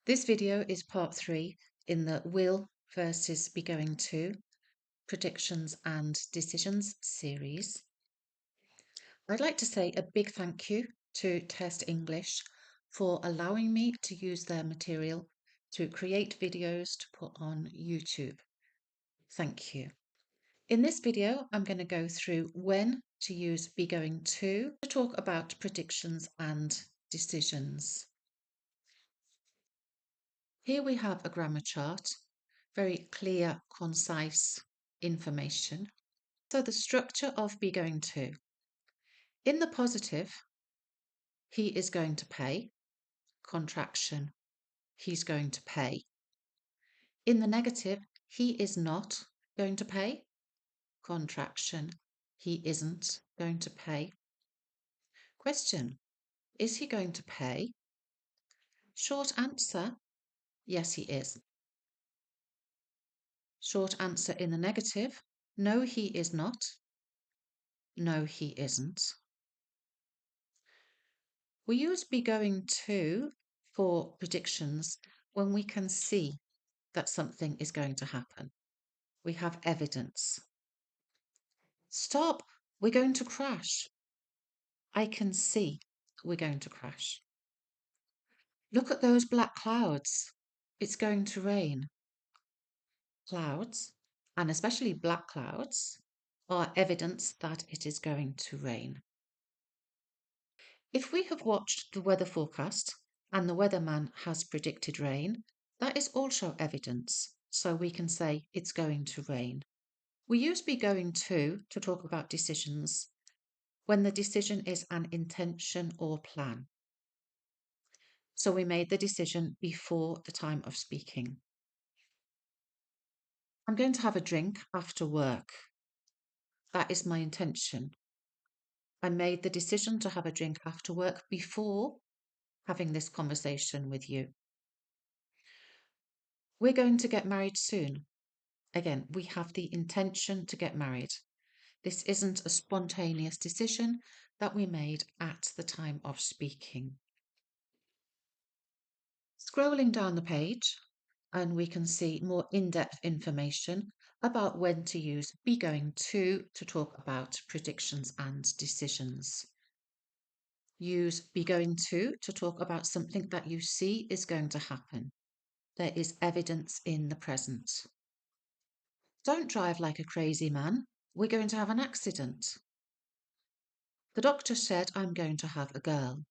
This video is part 3 in the Will versus Be Going To Predictions and Decisions series. I'd like to say a big thank you to Test English for allowing me to use their material to create videos to put on YouTube. Thank you. In this video, I'm going to go through when to use Be Going To talk about predictions and decisions. Here we have a grammar chart, very clear, concise information. So the structure of Be Going To. In the positive, he is going to pay, contraction, he's going to pay. In the negative, he is not going to pay, contraction, he isn't going to pay. Question, is he going to pay? Short answer, yes he is. Short answer in the negative, no he is not, no he isn't. We use Be Going To for predictions when we can see that something is going to happen. We have evidence. Stop, we're going to crash. I can see we're going to crash. Look at those black clouds. It's going to rain. Clouds, and especially black clouds, are evidence that it is going to rain. If we have watched the weather forecast and the weatherman has predicted rain, that is also evidence, so we can say it's going to rain. We use Be Going To talk about decisions when the decision is an intention or plan. So we made the decision before the time of speaking. I'm going to have a drink after work. That is my intention. I made the decision to have a drink after work before having this conversation with you. We're going to get married soon. Again, we have the intention to get married. This isn't a spontaneous decision that we made at the time of speaking. Scrolling down the page, and we can see more in-depth information about when to use Be Going To talk about predictions and decisions. Use Be Going To talk about something that you see is going to happen. There is evidence in the present. Don't drive like a crazy man. We're going to have an accident. The doctor said I'm going to have a girl.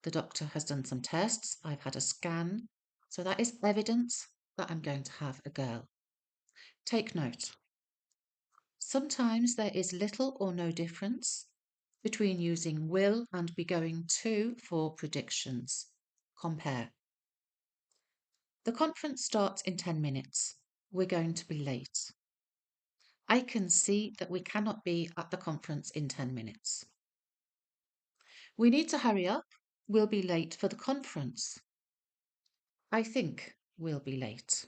The doctor has done some tests. I've had a scan. So that is evidence that I'm going to have a girl. Take note. Sometimes there is little or no difference between using will and Be Going To for predictions. Compare. The conference starts in 10 minutes. We're going to be late. I can see that we cannot be at the conference in 10 minutes. We need to hurry up. We'll be late for the conference. I think we'll be late.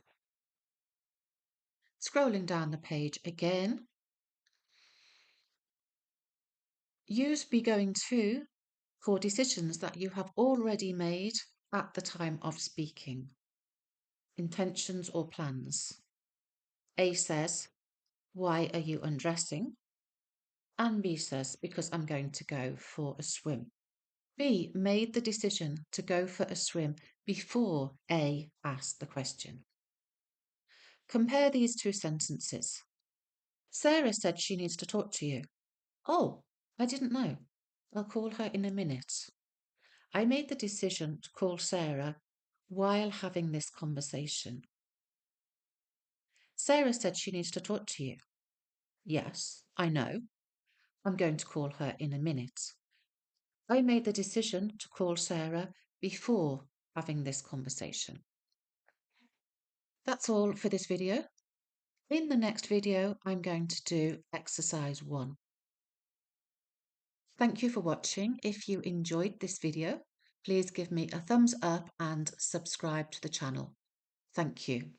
Scrolling down the page again. Use Be Going To for decisions that you have already made at the time of speaking. Intentions or plans. A says, why are you undressing? And B says, because I'm going to go for a swim. B made the decision to go for a swim before A asked the question. Compare these two sentences. Sarah said she needs to talk to you. Oh, I didn't know. I'll call her in a minute. I made the decision to call Sarah while having this conversation. Sarah said she needs to talk to you. Yes, I know. I'm going to call her in a minute. I made the decision to call Sarah before having this conversation. That's all for this video. In the next video, I'm going to do exercise 1. Thank you for watching. If you enjoyed this video, please give me a thumbs up and subscribe to the channel. Thank you.